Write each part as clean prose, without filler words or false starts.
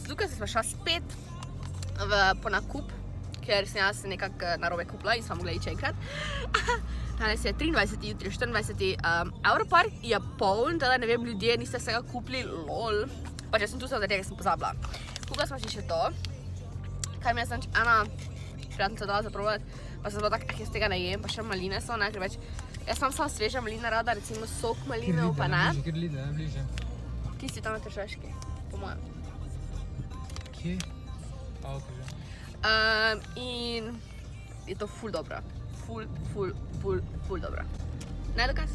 Z Lukas smo šla spet po nakup, ker sem jaz nekako narobe kupila in smo mogla ići enkrat. Danes je 23. jutri 24. Europark je poln, teda ne vem, ljudje niste vsega kupili, lol. Pač jaz sem tu zaradi tega, sem pozabila. Kupila smo si še to, kar mi je znači ena prijateljica dala za probati, pa sem bila tak, jaz tega ne jem, pa še maline so, ne, ker več, jaz sam sveža malina rada, recimo sok malinov, pa ne. Ker lide, bliže. Tisti tam na Tržaški, po mojem. Kje? A, ok, že. In je to ful dobro. Ful dobro. Ne, Lukas?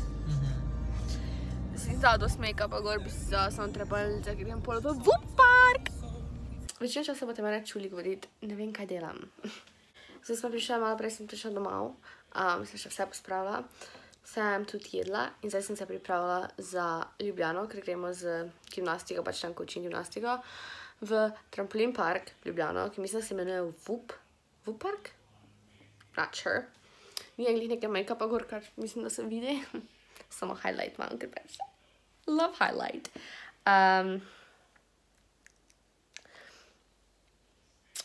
Sem dala dost make-upa gor, bi se samo trebali, da grem pol v Vupark. Večino časa boste mene čuli govoriti, ne vem, kaj delam. Zdaj smo prišla, malo prej sem prišla domov, sem še vse pospravila, sem tudi jedla in zdaj sem se pripravila za Ljubljano, ker gremo z gimnastiko, pač tam učim gimnastiko, v trampolin park Ljubljano, ki mislim, da se imenuje Vupark? Not sure. Ni je nekaj make-upa gor, kar mislim, da se vidi. Samo highlight imam, ker pač love highlight.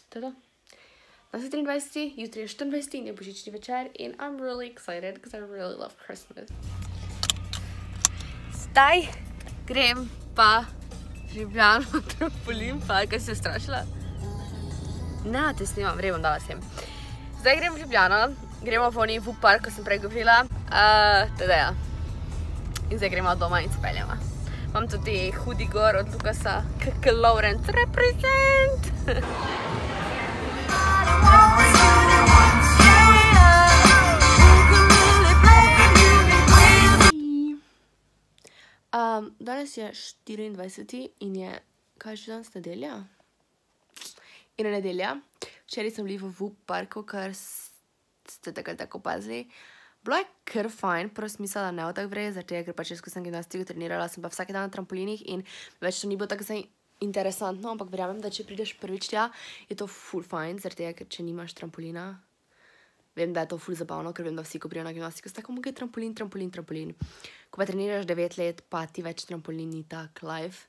To je to. Danes je 23, jutri je 24 in je božični večer in I'm really excited because I really love Christmas. Zdaj grem pa v Ljubljano trampolin park, kaj si se strašila? Ne, te snimam, vrem, dala sem. Zdaj grem v Ljubljano, gremo v oni Vupark, ko sem prej govorila. Teda ja. In zdaj gremo doma in se peljamo. Imam tudi hoodie gor od Lukasa, KK Lawrence represent! Danes je 24. in je, kaj je še danes, nedelja? In je nedelja. Včeraj sem bili v Vuparku, kar ste takrat tako pazili. Bilo je kar fajn, prvo sem mislila, da ne bo tako vrej, zaradi tega, ker pač jaz, ko sem gimnastiko trenirala, sem pa vsak dan na trampolinih in več to ni bilo tako interesantno, ampak verjamem, da če prideš prvič tja, je to ful fajn, zaradi tega, ker če nimaš trampolina, vem, da je to ful zabavno, ker vem, da vsi, ko prijo na gimnastiko, so tako mogli trampolin. Ko pa treniraš 9 let, pa ti več trampolin ni tak life.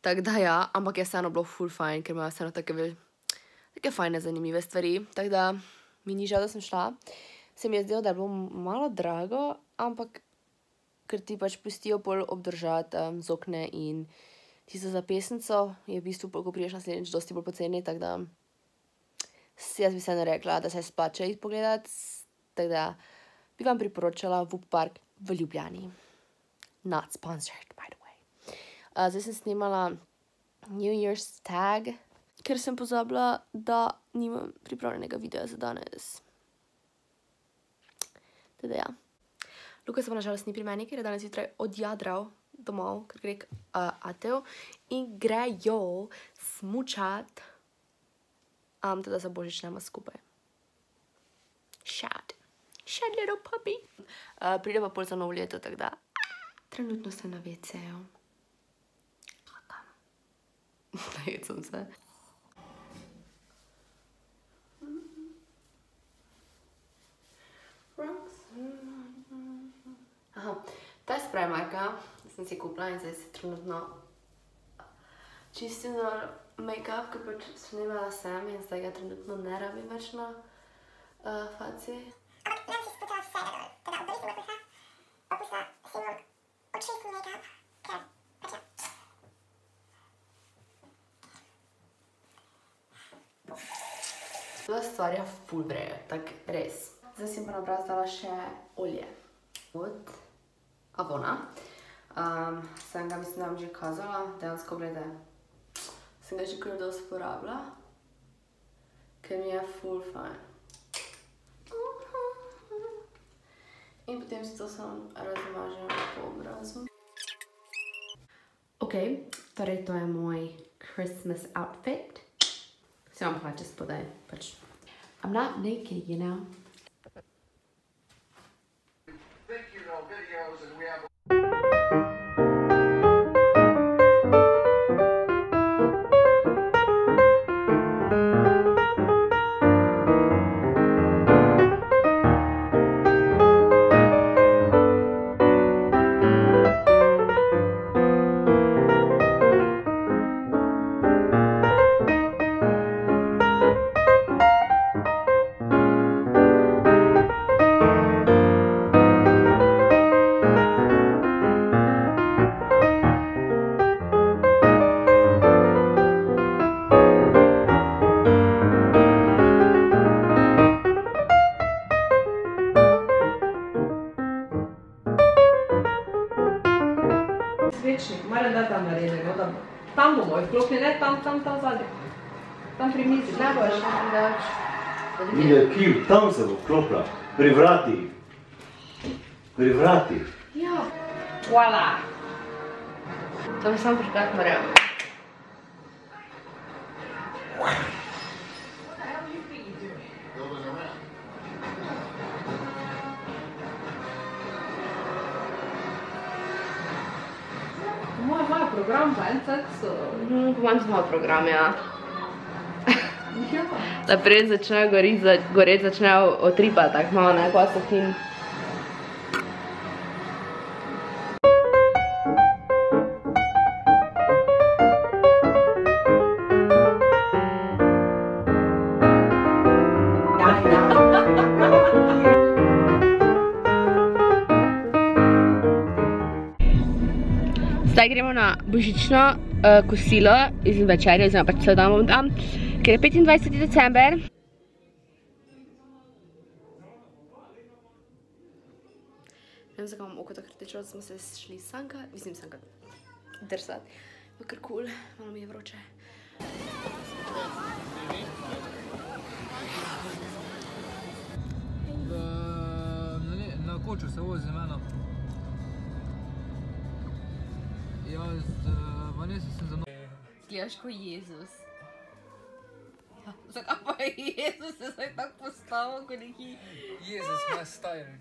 Tako da ja, ampak je vseeno bilo ful fajn, ker imajo vseeno take fajne, zanimive stvari. Tako da mi ni žal, da sem šla. Se mi je zdelo, da je bilo malo drago, ampak ker ti pač pustijo pol obdržati zokne in tisto za pesnico, je v bistvu, ko priješ naslednjič, dosti bolj poceni, tako da jaz bi vseeno rekla, da se splača iti pogledat, tako da bi vam priporočala Vupark v Ljubljani. Not sponsored, by the way. Zdaj sem snimala New Year's tag, ker sem pozabila, da nimam pripravljenega videa za danes. Teda ja. Lukas pa nažalost ni pri meni, ker je danes jutraj odjadral domov, ker gre k Ateu in grejo smučat. Teda za božič nema skupaj. Shad little puppy. Pride pa pol za novo leto, tako da trenutno sem na WC-ju. Kakam. Najet sem se. Aha, ta je spray marka, sem si kupila in zdaj se trenutno čistim na make-up, ker pač snimala sem in zdaj ga trenutno ne rabim več na faci. Ampak nam si sputila vse, teda obrisila prha, opustila si moj očistni make-up, ker pač ja. Tole stvar je ful vrejo, tak res. Zdaj sem pa na obraz dala še olje od Avona. Sem ga, mislim, da vam že kazala, dejansko glede. Sem ga že kar dosti porabila, ker mi je ful fajn. In potem si to samo razmažem po obrazu. Ok, torej to je moj Christmas outfit. Se vam hlače spodaj, pač. I'm not naked, you know. Videos and we have tam. Tam bomo izklopili, ne tam zadnje. Tam pri mizi, ne boš. Mine, Kiv, tam se bo vklopila. Pri vratih. Pri vratih. Ja. Voila. To mi samo priškrat moram. Moj program pa en tak so... Po manj smo program, ja. Da pred začnejo goret, začnejo otripati tako malo, ne, pa so fin. Zdaj gremo na božično kosilo iz večerje, oziroma pač cel dan bom tam, ker je 25. december. Ne vem, zakaj imam oko tako rtečo, da smo se šli sanka, drsat. Pa kar cool, malo mi je vroče. Na koču se vozi z meno. Jaz z Vanessa sem za Zgledaš ko Jezus. Zakaj pa je Jezus se zdaj tako postavil, ko neki... Jezus ima style.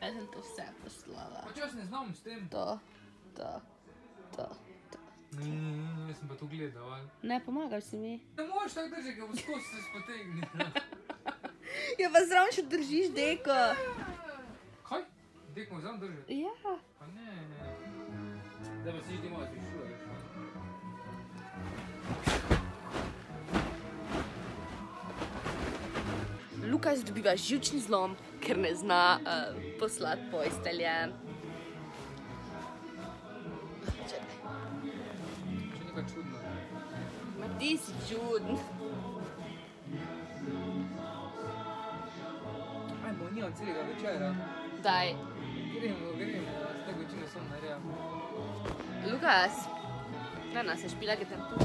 Jaz sem to vse poslala. Pač jaz ne znam s tem. To. Jaz sem pa to gledal, ali? Ne, pomagal si mi. Ne moreš tako držati, ker bo skozi se spotegni. Ja, pa zraven še držiš deko. Kaj? Deko znam držati? Ja. Pa ne. Zdaj pa si ti malo prišljuješ. Lukas dobiva živčni zlom, ker ne zna poslati postelje. Čakaj. Še nekaj čudno. Ma ti si čuden. Ajmo, nimam celega večera. Daj. Gremo, s tego čine sem naredil. Lukas, danes sem špila gitartu.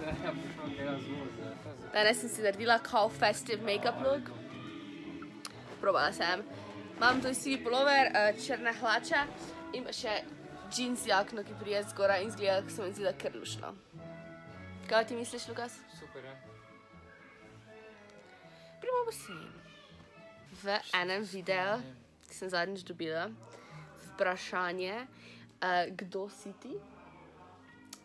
Ja, prišel kaj razvoz. Danes sem si naredila kao festive make-up look. Probala sem. Imam to sivi polover, črne hlače in pa še jeans jakno, ki prije zgoraj in zgleda, ko se mi zdi, da kar lušno. Kaj ti misliš, Lukas? Super, ja. Primo bosim. V enem videu, ki sem zadnjič dobila, vprašanje, kdo si ti?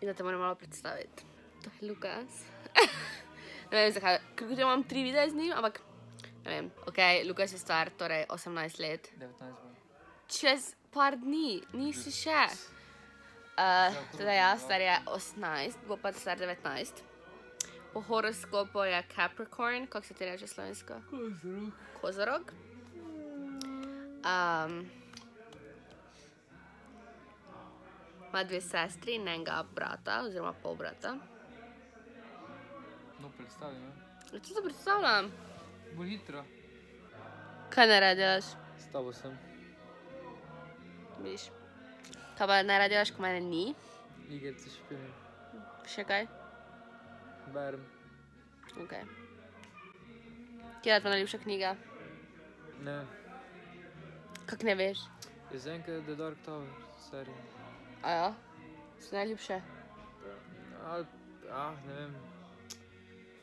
In da te moram malo predstaviti. To je Lukas. Ne vem zakaj, ker kot imam 3 videe z njim, ampak ne vem. Ok, Lukas je star, torej 18 let. 19 bo. Čez par dni, nisi še. Teda ja, star je 18, bo pa star 19. Po horoskopu je Capricorn, kako se ti reče slovensko? Kozorog. Kozorog. Ima 2 sestri in enega brata, oziroma pol brata. No, predstavim, ja. Ja, to se predstavljam. Bolj hitro. Kaj ne delaš? S tabo sem. Vidiš. Kaj pa ne delaš, ko mene ni? Igrice špilim. Še kaj? Berem. Ok. Kje je tvoja najljubša knjiga? Ne. Kak ne veš? Je zaenkrat The Dark Tower, serija. A ja? So najljubše? Ne vem.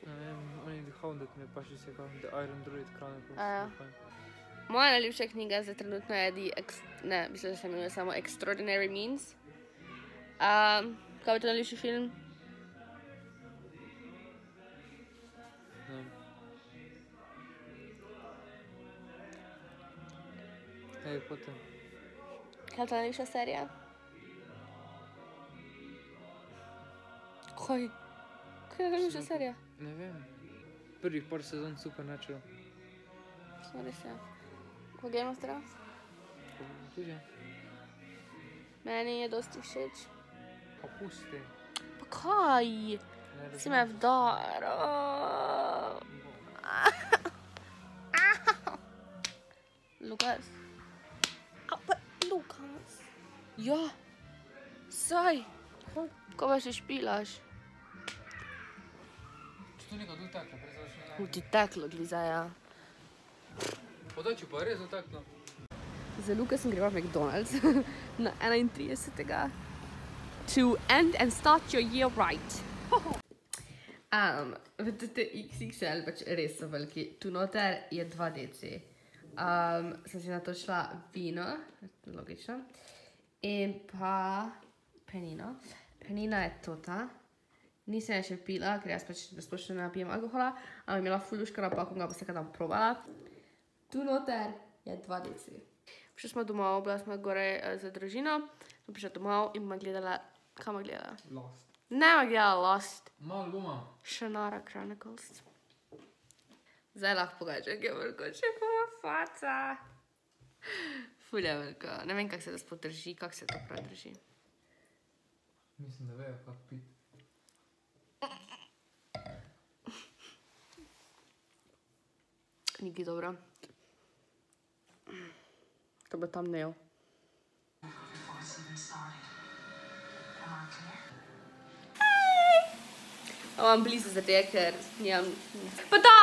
Ne vem, oni The Hounded mi je pa še vse kao The Iron Druid Chronicles. A ja. Moja najljubša knjiga za trenutno je mislim, da se imenuje samo Extraordinary Means. Kaj je to najljubši film? Ne. Harry Potter. Kaj je to najljubša serija? Kaj? Kaj je najljubša serija? Ne vem. Prvih par sezon Supernatural. Smo res ja. Pa Game of Thrones? Tudi ja. Meni je dosti všeč. Pa pusti. Pa kaj? Si me vdaro. Lukas. Pa Lukas. Ja. Saj, ko pa še špilaš? Če to nekaj dotakne, prej začne. Ti teklo glizaja. Podaj, če pa res dotakne. Za Lukasom greva v McDonald's na 31. To end and start your year right. V tete XXL, pač res so veliki. Tu noter je 2 deci. Sem si natočila vino, logično. In pa penino. Penina je tota. Nisem je še pila, ker jaz pač sploh ne napijem alkohola, ampak imela fuluška napako, ga pa se kaj tam probala. Tu noter je 2 deci. Prišli smo domov, bila smo gore za družino, smo prišla domov in bomo gledala, kaj bomo gledala? Lost. Ne bomo gledala Lost. Malo boma. Shannara Chronicles. Zdaj lahko pokažem, kaj je veliko, če pa faca. Ful je veliko. Ne vem, kak se to sploh drži, kak se to prav drži. Mislim, da vejo, kak pit. Niki dobro. To bo thumbnail. Imam blizu za te, ker nimam... Pa da!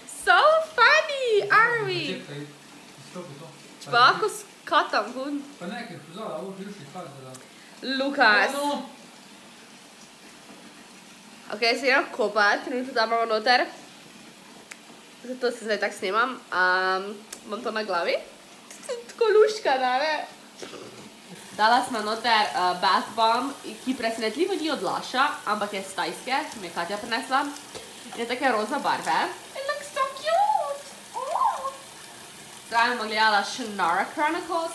So funny, are we? Čekaj, izstopi to. Pa ako skatam ven. Pa ne, ker pozala, ovo ključni kar da. Lukas. Ok, se idem kopat, trenutno tam imamo noter. Zato se zdaj tak snemam. Imam to na glavi. Tako luška, ne? Dala smo noter bath bomb, ki presenetljivo ni od Laša, ampak je z Tajske, ki mi je Katja prinesla. In je take roza barve. It looks so cute! Zdaj bomo gledala Shannara Chronicles.